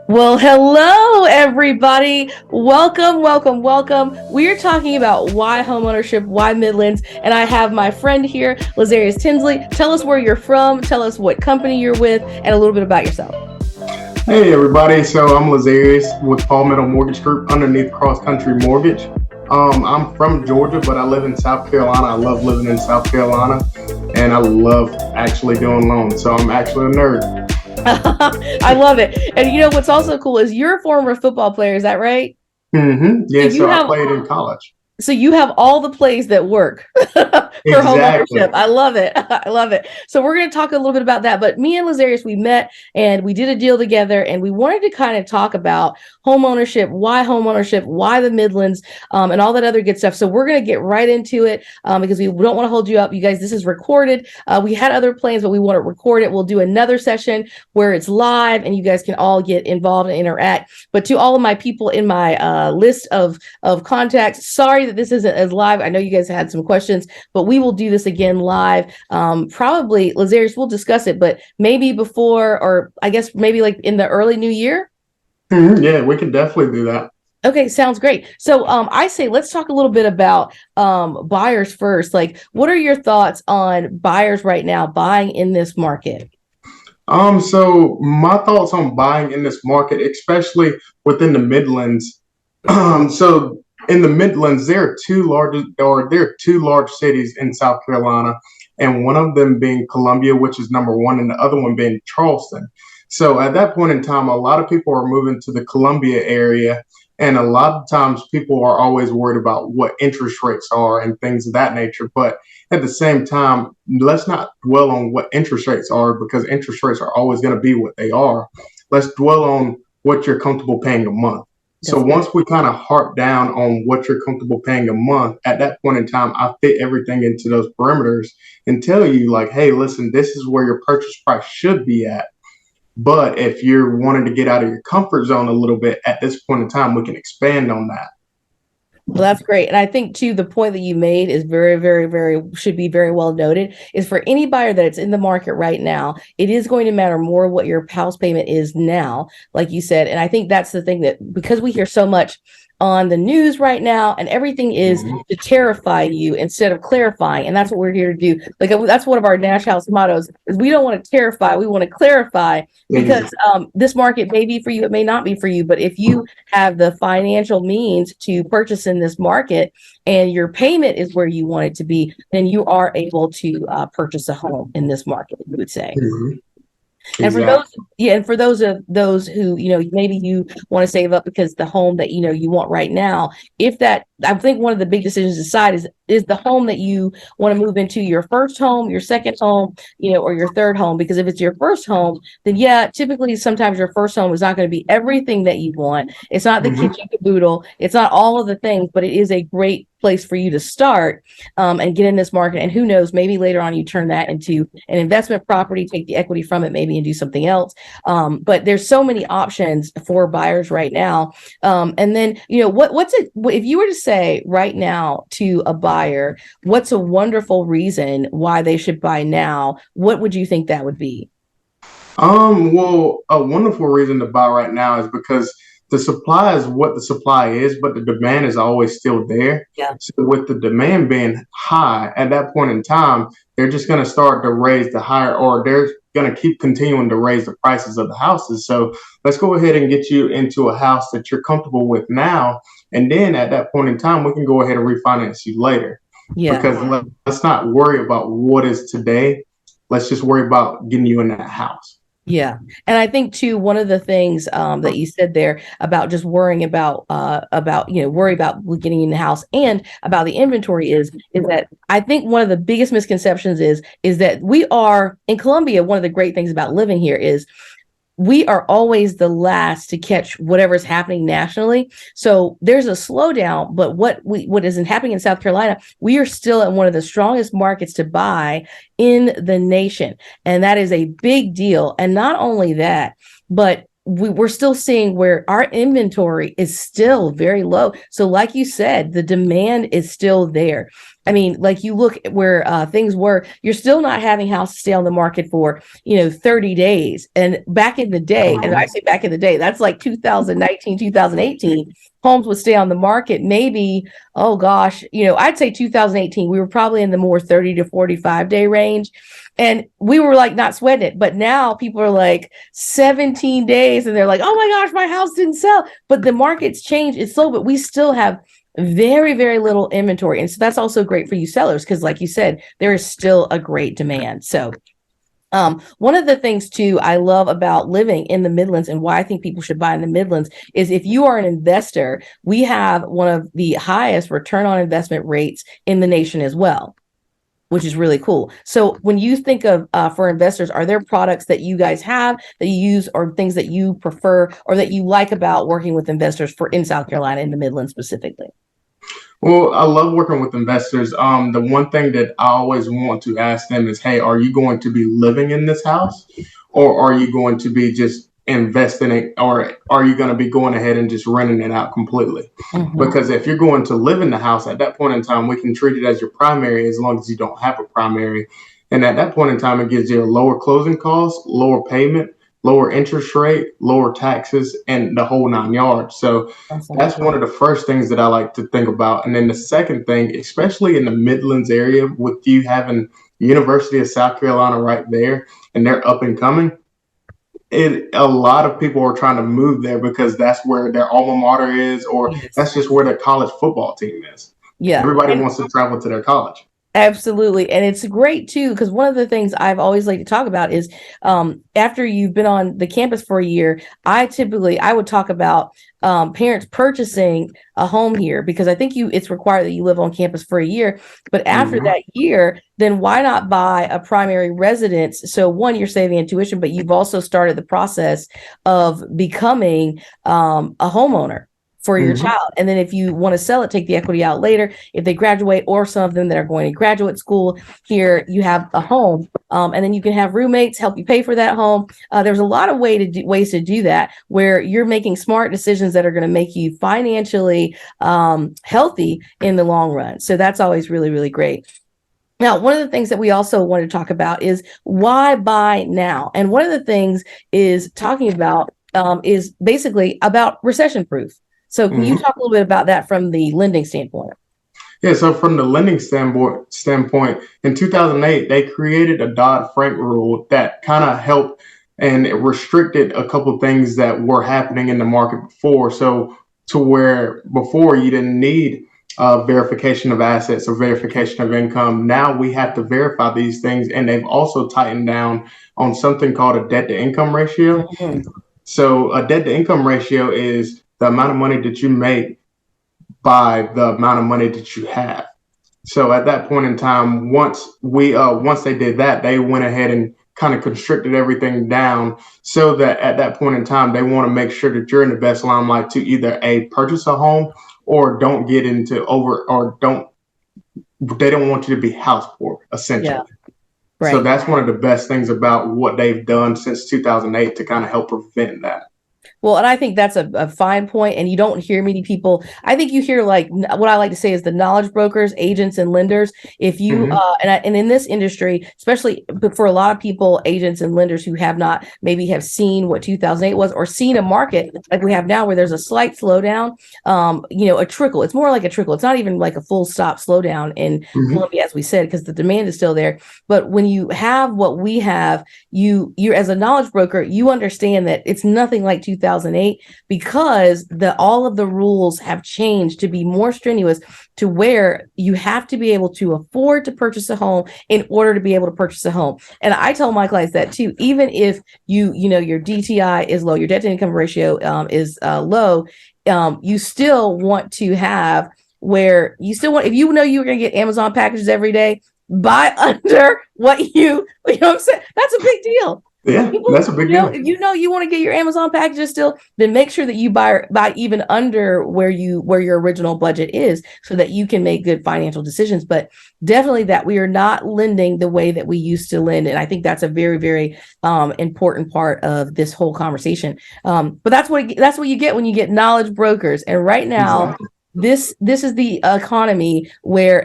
Well, hello, everybody. Welcome, welcome, welcome. We're talking about why homeownership, why Midlands, and I have my friend here, Lazarius Tinsley. Tell us where you're from, tell us what company you're with, and a little bit about yourself. Hey everybody, so I'm Lazarius with Palmetto Mortgage Group underneath Cross Country Mortgage. I'm from Georgia, but I live in South Carolina. I love living in South Carolina, and I love actually doing loans. So I'm actually a nerd. I love it. And you know what's also cool is you're a former football player, is that right? So Yeah, you so I have played in college. So you have all the plays that work for home ownership. Exactly. I love it. I love it. So we're going to talk a little bit about that. But me and Lazarius, we met and we did a deal together, and we wanted to kind of talk about home ownership, why the Midlands, and all that other good stuff. So we're going to get right into it because we don't want to hold you up. You guys, this is recorded. We had other plans, but we want to record it. We'll do another session where it's live and you guys can all get involved and interact. But to all of my people in my list of contacts, sorry that this isn't as live. I know you guys had some questions, but we will do this again live. Probably, Lazarius, we'll discuss it, but maybe before, or I guess maybe like in the early new year. Yeah, we can definitely do that. Okay, sounds great. So I say let's talk a little bit about buyers first. Like, what are your thoughts on buyers right now buying in this market? So my thoughts on buying in this market, especially within the Midlands. So in the Midlands, there are two large cities in South Carolina, and one of them being Columbia, which is number one, and the other one being Charleston. So at that point in time, a lot of people are moving to the Columbia area, and a lot of times people are always worried about what interest rates are and things of that nature. But at the same time, let's not dwell on what interest rates are because interest rates are always going to be what they are. Let's dwell on what you're comfortable paying a month. So That's good. once we kind of harp down on what you're comfortable paying a month, at that point in time, I fit everything into those parameters and tell you like, hey, listen, this is where your purchase price should be at. But if you're wanting to get out of your comfort zone a little bit at this point in time, we can expand on that. Well, that's great. And I think too, the point that you made is very, very, very should be very well noted is for any buyer that's in the market right now, it is going to matter more what your house payment is now, like you said. And I think that's the thing that because we hear so much on the news right now and everything is Mhm. to terrify you instead of clarifying. And that's what we're here to do. Like that's one of our Nash House mottos is we don't want to terrify, we want to clarify because this market may be for you, it may not be for you. But if you have the financial means to purchase in this market and your payment is where you want it to be, then you are able to purchase a home in this market, we would say. Mhm. And for those, Exactly. yeah, and for those who, maybe you want to save up because the home that you want right now, if that, I think one of the big decisions to decide is the home that you want to move into your first home, your second home, or your third home. Because if it's your first home, then yeah, typically sometimes your first home is not going to be everything that you want. It's not the Mhm. kitchen caboodle, it's not all of the things, but it is a great place for you to start and get in this market. And who knows, maybe later on you turn that into an investment property, take the equity from it, maybe and do something else. But there's so many options for buyers right now. And then, what's it, if you were to say right now to a buyer, what's a wonderful reason why they should buy now? What would you think that would be? Well, a wonderful reason to buy right now is because the supply is what the supply is, but the demand is always still there. Yeah. So with the demand being high at that point in time, they're just going to start to raise the higher, or they're going to keep continuing to raise the prices of the houses. So let's go ahead and get you into a house that you're comfortable with now. And then at that point in time, we can go ahead and refinance you later Yeah. because let's not worry about what is today. Let's just worry about getting you in that house. Yeah. And I think too, one of the things that you said there about just worrying worry about getting in the house and about the inventory is that I think one of the biggest misconceptions is that we are in Columbia. One of the great things about living here is we are always the last to catch whatever's happening nationally. So there's a slowdown, but what isn't happening in South Carolina, we are still in one of the strongest markets to buy in the nation. And that is a big deal. And not only that, but we're still seeing where our inventory is still very low. So like you said, the demand is still there. I mean, like you look at where things were, you're still not having houses stay on the market for, 30 days. And back in the day, and I say back in the day, that's like 2019, 2018, homes would stay on the market. Maybe, oh gosh, I'd say 2018, we were probably in the more 30 to 45 day range. And we were like not sweating it. But now people are like 17 days and they're like, oh my gosh, my house didn't sell. But the market's changed. It's slow, but we still have very, very little inventory. And so that's also great for you sellers because, like you said, there is still a great demand. So one of the things too I love about living in the Midlands and why I think people should buy in the Midlands is if you are an investor, we have one of the highest return on investment rates in the nation as well, which is really cool. So when you think of for investors, are there products that you guys have that you use or things that you prefer or that you like about working with investors for in South Carolina, in the Midlands specifically? Well, I love working with investors. The one thing that I always want to ask them is, hey, are you going to be living in this house, or are you going to be just investing it, or are you going to be going ahead and just renting it out completely? Mm-hmm. Because if you're going to live in the house at that point in time, we can treat it as your primary as long as you don't have a primary. And at that point in time, it gives you a lower closing cost, lower payment, lower interest rate, lower taxes, and the whole 9 yards. So that's one of the first things that I like to think about. And then the second thing, especially in the Midlands area, with you having University of South Carolina right there, and they're up and coming, a lot of people are trying to move there because that's where their alma mater is, or that's just where their college football team is. Yeah. Everybody wants to travel to their college. Absolutely. And it's great too, because one of the things I've always liked to talk about is after you've been on the campus for a year, I would talk about parents purchasing a home here because I think it's required that you live on campus for a year. But after that year, then why not buy a primary residence? So one, you're saving in tuition, but you've also started the process of becoming a homeowner for your child. And then if you want to sell it, take the equity out later. If they graduate, or some of them that are going to graduate school here, you have a home. And then you can have roommates help you pay for that home. There's a lot of ways to do that where you're making smart decisions that are going to make you financially healthy in the long run. So that's always really, really great. Now, one of the things that we also want to talk about is why buy now? And one of the things is talking about is basically about recession proof. So can you talk a little bit about that from the lending standpoint? Yeah, so from the lending standpoint, in 2008, they created a Dodd-Frank rule that kind of helped and it restricted a couple of things that were happening in the market before. So to where before you didn't need verification of assets or verification of income. Now we have to verify these things, and they've also tightened down on something called a debt to income ratio. So a debt to income ratio is the amount of money that you make by the amount of money that you have. So at that point in time, once they did that, they went ahead and kind of constricted everything down so that at that point in time, they want to make sure that you're in the best limelight to either purchase a home or don't get into they don't want you to be house poor, essentially. Yeah. Right. So that's one of the best things about what they've done since 2008 to kind of help prevent that. Well, and I think that's a fine point, and you don't hear many people. I think you hear like what I like to say is the knowledge brokers, agents, and lenders. If you and in this industry, especially for a lot of people, agents and lenders who have not maybe have seen what 2008 was or seen a market like we have now where there's a slight slowdown, a trickle. It's more like a trickle. It's not even like a full stop slowdown in Columbia, as we said, because the demand is still there. But when you have what we have, you're as a knowledge broker, you understand that it's nothing like 2008 because all of the rules have changed to be more strenuous to where you have to be able to afford to purchase a home in order to be able to purchase a home. And I tell my clients that too, even if your DTI is low, your debt to income ratio is low, you still want to have where you still want, if you know you're going to get Amazon packages every day, buy under what you know what I'm saying? That's a big deal. Yeah, that's a big deal. If you want to get your Amazon packages still, then make sure that you buy even under where your original budget is so that you can make good financial decisions. But definitely that we are not lending the way that we used to lend. And I think that's a very, very important part of this whole conversation. But that's what you get when you get knowledge brokers. And right now, this is the economy where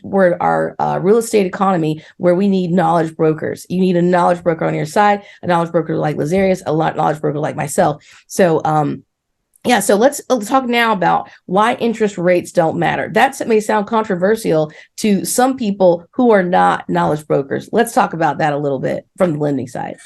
where our real estate economy where we need knowledge brokers. You need a knowledge broker on your side, a knowledge broker like Lazarius, knowledge broker like myself. So yeah, so let's talk now about why interest rates don't matter. That may sound controversial to some people who are not knowledge brokers. Let's talk about that a little bit from the lending side.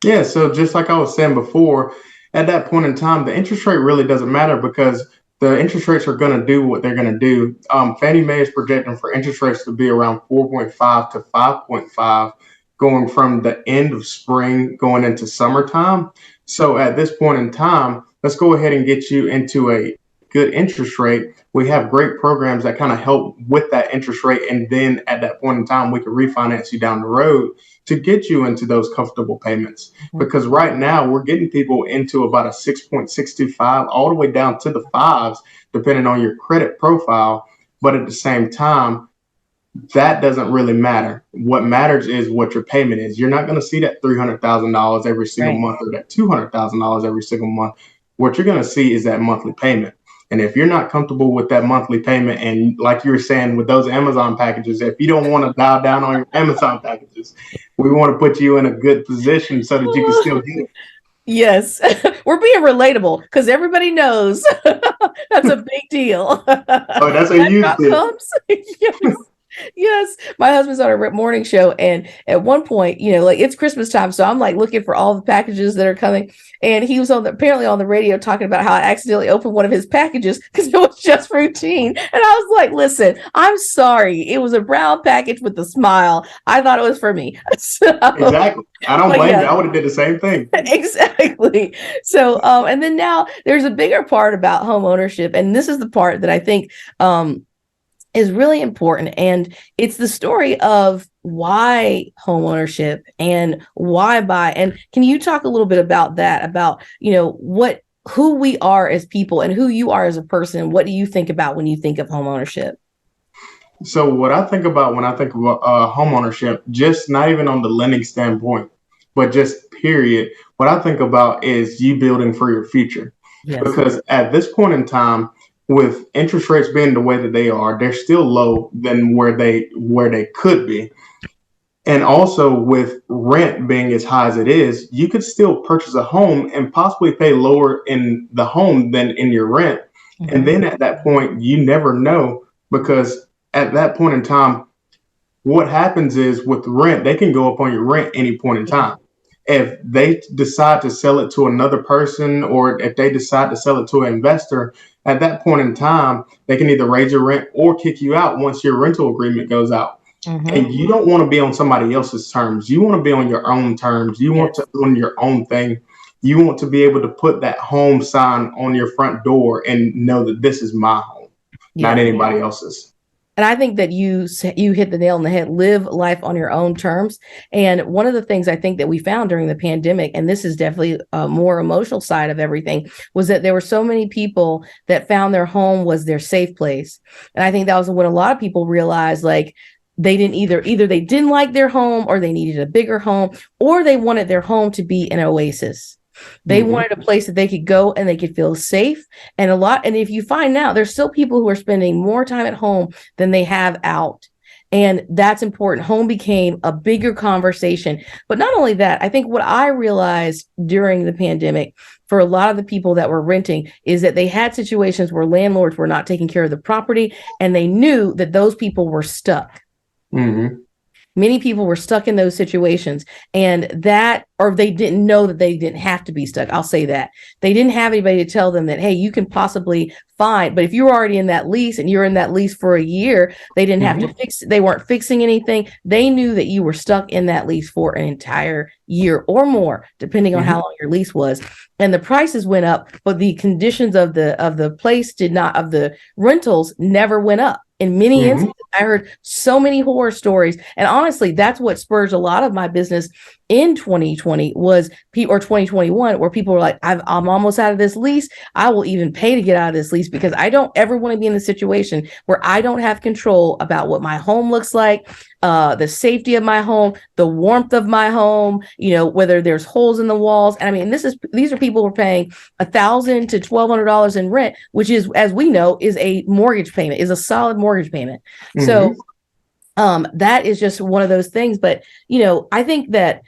Yeah, so just like I was saying before, at that point in time, the interest rate really doesn't matter because the interest rates are going to do what they're going to do. Fannie Mae is projecting for interest rates to be around 4.5 to 5.5 going from the end of spring going into summertime. So at this point in time, let's go ahead and get you into a good interest rate. We have great programs that kind of help with that interest rate. And then at that point in time, we can refinance you down the road to get you into those comfortable payments. Because right now we're getting people into about a 6.65 all the way down to the fives, depending on your credit profile. But at the same time, that doesn't really matter. What matters is what your payment is. You're not going to see that $300,000 every single month or that $200,000 every single month. What you're going to see is that monthly payment. And if you're not comfortable with that monthly payment, and like you were saying with those Amazon packages, if you don't want to dial down on your Amazon packages, we want to put you in a good position so that you can still get it. Yes, we're being relatable because everybody knows that's a big deal. Oh, that's a huge deal. Yes. Yes, my husband's on a morning show, and at one point, like it's Christmas time, so I'm like looking for all the packages that are coming, and he was apparently on the radio talking about how I accidentally opened one of his packages because it was just routine, and I was like, "Listen, I'm sorry, it was a brown package with a smile. I thought it was for me." So, exactly, I don't blame you. I would have did the same thing. Exactly. So, and then now there's a bigger part about home ownership, and this is the part that I think is really important. And it's the story of why home ownership and why buy. And can you talk a little bit about that, about, who we are as people and who you are as a person? What do you think about when you think of home ownership? So what I think about when I think about home ownership, just not even on the lending standpoint, but just period, what I think about is you building for your future. Yes. Because at this point in time, with interest rates being the way that they are, they're still low than where they could be. And also with rent being as high as it is, you could still purchase a home and possibly pay lower in the home than in your rent. Mm-hmm. And then at that point, you never know, because at that point in time, what happens is with rent, they can go up on your rent any point in time. If they decide to sell it to another person, or if they decide to sell it to an investor, at that point in time, they can either raise your rent or kick you out once your rental agreement goes out. Mm-hmm. And you don't want to be on somebody else's terms. You want to be on your own terms. You want to own your own thing. You want to be able to put that home sign on your front door and know that this is my home, not anybody else's. And I think that you hit the nail on the head. Live life on your own terms. And one of the things I think that we found during the pandemic, and this is definitely a more emotional side of everything, was that there were so many people that found their home was their safe place. And I think that was when a lot of people realized, like, they didn't either they didn't like their home, or they needed a bigger home, or they wanted their home to be an oasis. They wanted a place that they could go and they could feel safe. And if you find out, there's still people who are spending more time at home than they have out. And that's important. Home became a bigger conversation. But not only that, I think what I realized during the pandemic for a lot of the people that were renting is that they had situations where landlords were not taking care of the property, and they knew that those people were stuck. Mm-hmm. Many people were stuck in those situations, or they didn't know that they didn't have to be stuck. I'll say that. They didn't have anybody to tell them that, hey, you can possibly find, but if you were already in that lease and you're in that lease for a year, they didn't have to they weren't fixing anything. They knew that you were stuck in that lease for an entire year or more, depending on how long your lease was. And the prices went up, but the conditions of the place of the rentals never went up. In many instances, I heard so many horror stories. And honestly, that's what spurs a lot of my business in 2020 2020 or 2021, where people were like, I'm almost out of this lease. I will even pay to get out of this lease because I don't ever want to be in the situation where I don't have control about what my home looks like, the safety of my home, the warmth of my home, whether there's holes in the walls. And I mean, these are people who are paying $1,000 to $1,200 in rent, which is, as we know, is a mortgage payment, is a solid mortgage payment. Mm-hmm. So that is just one of those things. But, I think that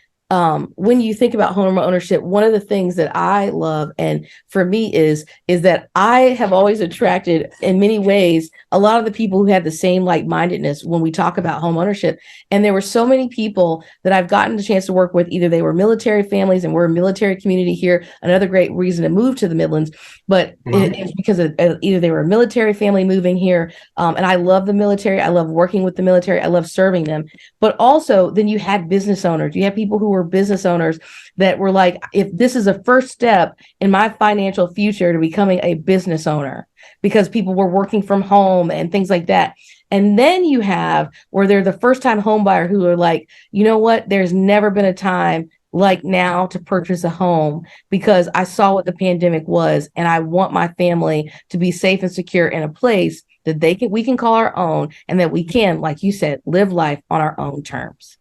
when you think about home ownership, one of the things that I love, and for me is that I have always attracted in many ways a lot of the people who had the same like-mindedness when we talk about home ownership. And there were so many people that I've gotten the chance to work with. Either they were military families, and we're a military community here, another great reason to move to the Midlands, but it's because of either they were a military family moving here. And I love the military. I love working with the military. I love serving them. But also then you had business owners. You had people who were business owners that were like, if this is a first step in my financial future to becoming a business owner, because people were working from home and things like that. And then you have where they're the first time home buyer who are like, you know what, there's never been a time like now to purchase a home because I saw what the pandemic was, and I want my family to be safe and secure in a place that we can call our own, and that we can, like you said, live life on our own terms.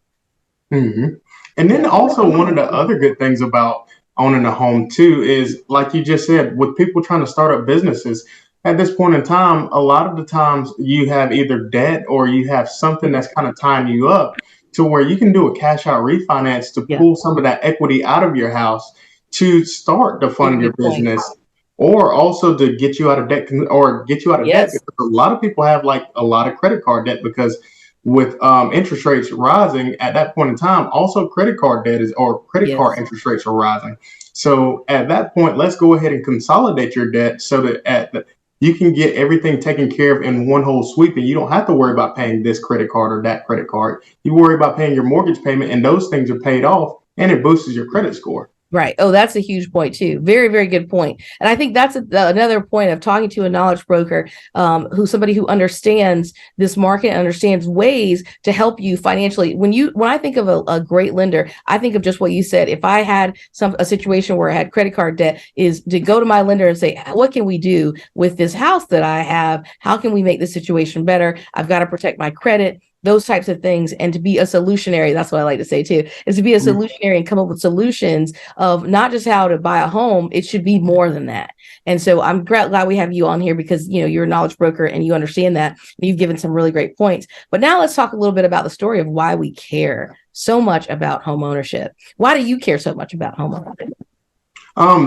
Mm-hmm. And then also one of the other good things about owning a home too is, like you just said, with people trying to start up businesses, at this point in time, a lot of the times you have either debt or you have something that's kind of tying you up to where you can do a cash out refinance to pull some of that equity out of your house to start to fund your business, or also to get you out of debt or get you out of debt, because a lot of people have like a lot of credit card debt because with interest rates rising at that point in time, also credit card debt credit card interest rates are rising. So at that point, let's go ahead and consolidate your debt so that you can get everything taken care of in one whole sweep, and you don't have to worry about paying this credit card or that credit card. You worry about paying your mortgage payment, and those things are paid off, and it boosts your credit score. Right. Oh, that's a huge point too. Very, very good point. And I think that's another point of talking to a knowledge broker, somebody who understands this market, understands ways to help you financially. When I think of a great lender, I think of just what you said. If I had a situation where I had credit card debt, is to go to my lender and say, what can we do with this house that I have? How can we make this situation better? I've got to protect my credit. Those types of things, and to be a solutionary. That's what I like to say too, is to be a solutionary and come up with solutions of not just how to buy a home. It should be more than that. And so I'm glad we have you on here because, you're a knowledge broker and you understand that, and you've given some really great points. But now let's talk a little bit about the story of why we care so much about home ownership. Why do you care so much about home ownership?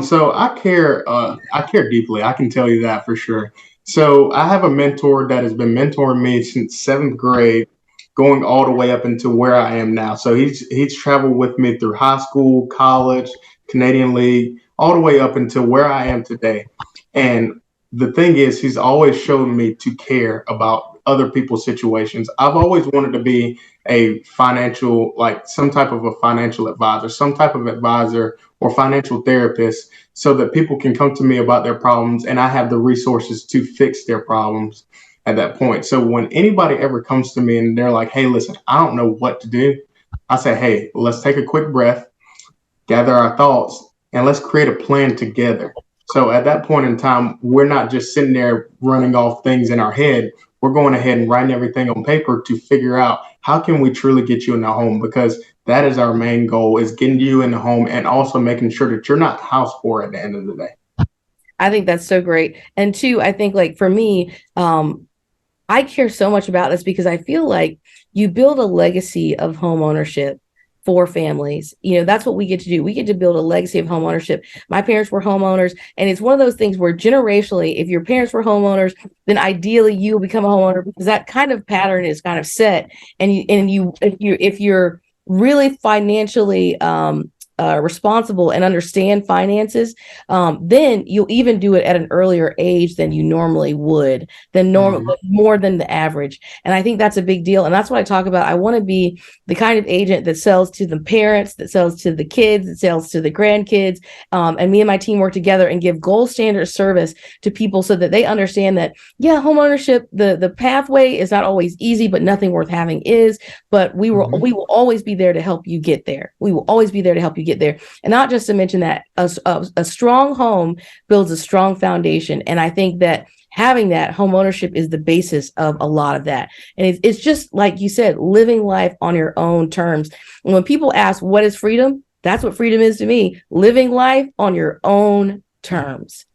So I care deeply. I can tell you that for sure. So I have a mentor that has been mentoring me since 7th grade, going all the way up into where I am now. So he's traveled with me through high school, college, Canadian League, all the way up until where I am today. And the thing is, he's always shown me to care about other people's situations. I've always wanted to be a financial, like some type of a financial advisor, some type of advisor or financial therapist, so that people can come to me about their problems and I have the resources to fix their problems at that point. So when anybody ever comes to me and they're like, hey, listen, I don't know what to do, I say, hey, let's take a quick breath, gather our thoughts, and let's create a plan together. So at that point in time, we're not just sitting there running off things in our head. We're going ahead and writing everything on paper to figure out how can we truly get you in the home, because that is our main goal, is getting you in the home and also making sure that you're not house poor at the end of the day. I think that's so great. And two, I think like for me, I care so much about this because I feel like you build a legacy of home ownership for families. That's what we get to do. We get to build a legacy of home ownership. My parents were homeowners, and it's one of those things where generationally, if your parents were homeowners, then ideally you will become a homeowner, because that kind of pattern is kind of set. And if you're really financially responsible and understand finances, then you'll even do it at an earlier age than you normally would, more than the average. And I think that's a big deal. And that's what I talk about. I want to be the kind of agent that sells to the parents, that sells to the kids, that sells to the grandkids. And me and my team work together and give gold standard service to people so that they understand that, home ownership, the pathway is not always easy, but nothing worth having is. But we will always be there to help you get there. We will always be there to help you get there. And not just to mention that a strong home builds a strong foundation. And I think that having that home ownership is the basis of a lot of that. And it's just like you said, living life on your own terms. And when people ask, what is freedom? That's what freedom is to me, living life on your own terms.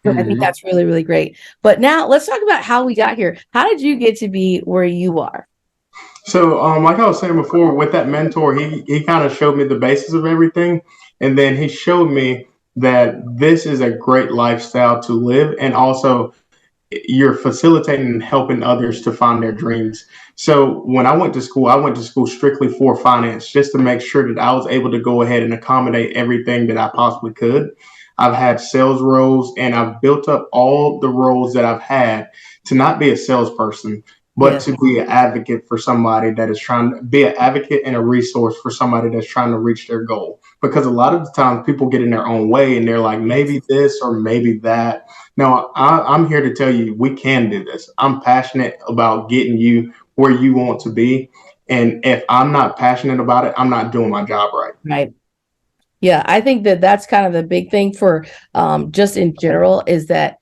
So I think that's really, really great. But now let's talk about how we got here. How did you get to be where you are? So, like I was saying before, with that mentor, he kind of showed me the basis of everything, and then he showed me that this is a great lifestyle to live, and also you're facilitating and helping others to find their dreams. So when I went to school strictly for finance, just to make sure that I was able to go ahead and accommodate everything that I possibly could. I've had sales roles, and I've built up all the roles that I've had to not be a salesperson, but Yes, to be an advocate for somebody that is trying to be an advocate and a resource for somebody that's trying to reach their goal. Because a lot of the times people get in their own way and they're like, yes, maybe this or maybe that. No, I'm here to tell you we can do this. I'm passionate about getting you where you want to be. And if I'm not passionate about it, I'm not doing my job right. right. Yeah, I think that that's kind of the big thing for just in general is that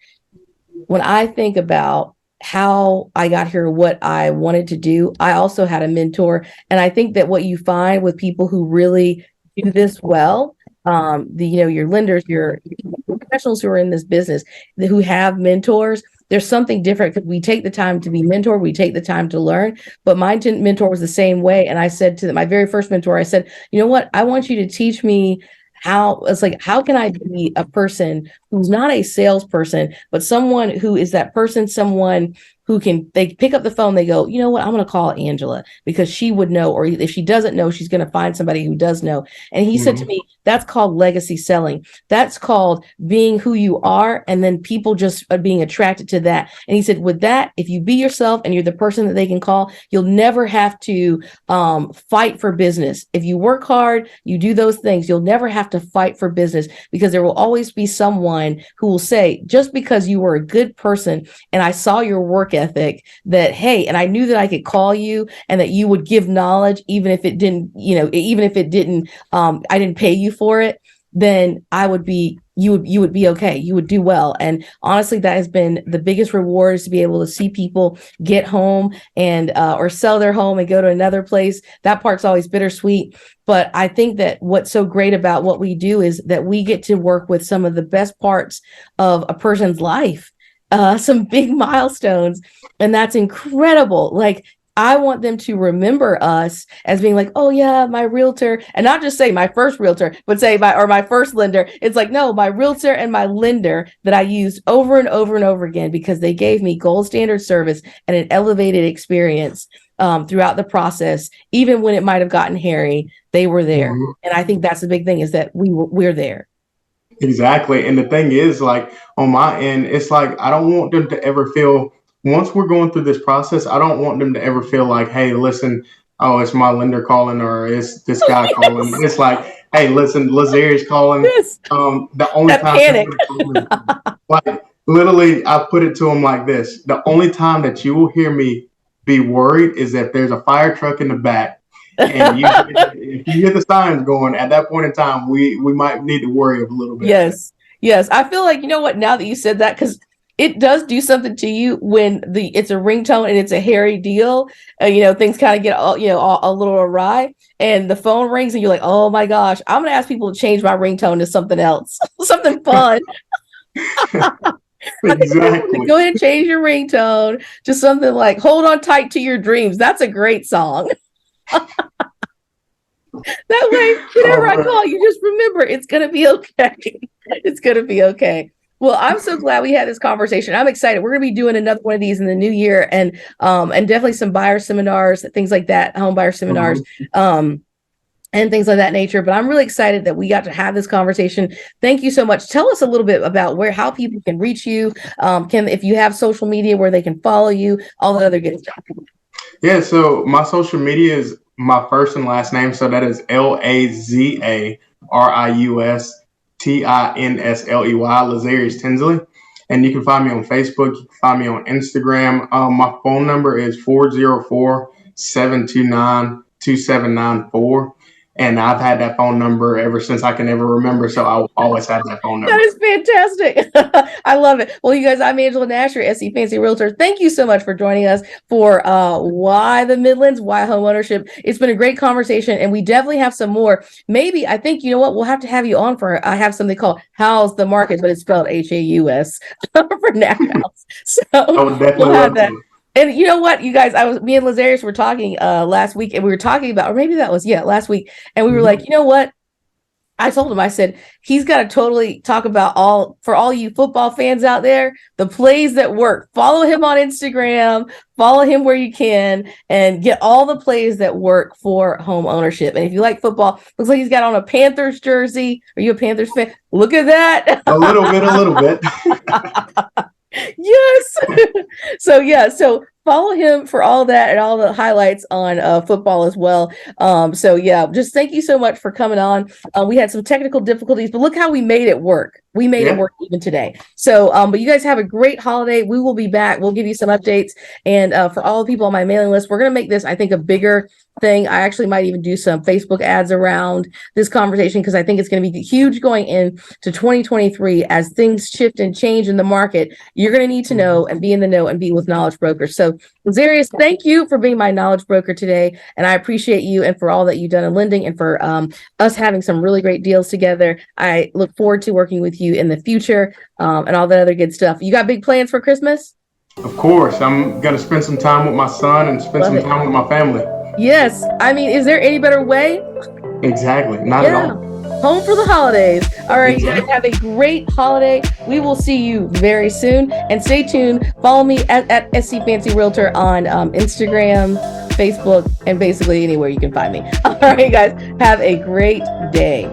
when I think about how I got here, what I wanted to do, I also had a mentor. And I think that what you find with people who really do this well, your lenders, your professionals who are in this business, who have mentors, there's something different because we take the time to be mentored, we take the time to learn. But my mentor was the same way. And I said to my very first mentor, I said, you know what? I want you to teach me how can I be a person who's not a salesperson, but someone who is that person, someone who they pick up the phone, they go, you know what, I'm going to call Angela because she would know, or if she doesn't know, she's going to find somebody who does know. And he said to Mhm. me, that's called legacy selling. That's called being who you are. And then people just are being attracted to that. And he said, with that, if you be yourself and you're the person that they can call, you'll never have to fight for business. If you work hard, you do those things, you'll never have to fight for business because there will always be someone who will say, just because you were a good person and I saw your work ethic that, hey, and I knew that I could call you and that you would give knowledge, even if it didn't, I didn't pay you for it, then you would be okay. You would do well. And honestly, that has been the biggest reward is to be able to see people get home and, or sell their home and go to another place. That part's always bittersweet. But I think that what's so great about what we do is that we get to work with some of the best parts of a person's life, some big milestones. And that's incredible. Like, I want them to remember us as being like, oh yeah, my realtor, and not just say my first realtor, but say my first lender. It's like, no, my realtor and my lender that I used over and over and over again because they gave me gold standard service and an elevated experience throughout the process, even when it might have gotten hairy, they were there. Mhm. And I think that's the big thing is that we're there. Exactly. And the thing is, like on my end, it's like I don't want them to ever feel once we're going through this process, I don't want them to ever feel like, hey, listen, oh, it's my lender calling or it's this guy calling. Yes, It's like, hey, listen, Lazarius calling. yes, The only that time you're panic. gonna call me, like literally, I put it to him like this: the only time that you will hear me be worried is if there's a fire truck in the back, and if you hear the sirens going. At that point in time, we might need to worry a little bit. Yes. Yes. I feel like, you know what, now that you said that, because it does do something to you when it's a ringtone and it's a hairy deal. Things kind of get a little awry and the phone rings and you're like, oh my gosh, I'm gonna ask people to change my ringtone to something else, something fun. I think everyone to Exactly. go ahead and change your ringtone to something like "Hold On Tight to Your Dreams." That's a great song. That way, whenever I Oh, call, you just remember it's going to be okay. It's going to be okay. Well, I'm so glad we had this conversation. I'm excited. We're going to be doing another one of these in the new year, and definitely some buyer seminars, things like that, home buyer seminars, mhm. um, and things of that nature. But I'm really excited that we got to have this conversation. Thank you so much. Tell us a little bit about how people can reach you. If you have social media where they can follow you, all that other good stuff. Yeah, so my social media is my first and last name. So that is Lazarius Tinsley, Lazarius Tinsley. And you can find me on Facebook. You can find me on Instagram. My phone number is 404-729-2794. and I've had that phone number ever since I can ever remember. So I will always have that phone number. That is fantastic. I love it. Well, you guys, I'm Angela Nash, your SC Fancy Realtor. Thank you so much for joining us for Why the Midlands, Why Home Ownership. It's been a great conversation, and we definitely have some more. Maybe, I think, you know what, we'll have to have you on for, I have something called How's the Market, but it's spelled Haus for Nash House. So I would definitely we'll have love that. to. And you know what, you guys, me and Lazarius were talking last week, and we were talking about, or maybe that was, last week. And we were like, you know what? I told him, I said, he's got to totally talk about for all you football fans out there, the plays that work. Follow him on Instagram, follow him where you can, and get all the plays that work for home ownership. And if you like football, looks like he's got on a Panthers jersey. Are you a Panthers fan? Look at that. A little bit. Yes. So follow him for all that and all the highlights on football as well. Just thank you so much for coming on. We had some technical difficulties, but look how we made it work. We made it work even today. So, but you guys have a great holiday. We will be back. We'll give you some updates. And for all the people on my mailing list, we're going to make this, I think, a bigger thing. I actually might even do some Facebook ads around this conversation, because I think it's going to be huge going into 2023 as things shift and change in the market. You're going to need to know and be in the know and be with knowledge brokers. So Lazarius, thank you for being my knowledge broker today. And I appreciate you and for all that you've done in lending and for us having some really great deals together. I look forward to working with you in the future and all that other good stuff. You got big plans for Christmas? Of course. I'm going to spend some time with my son and spend some time with my family. Yes. I mean, is there any better way? Exactly. Not at all. Home for the holidays. All right, you guys have a great holiday. We will see you very soon. And stay tuned. Follow me at SC Fancy Realtor on Instagram, Facebook, and basically anywhere you can find me. All right, guys, have a great day.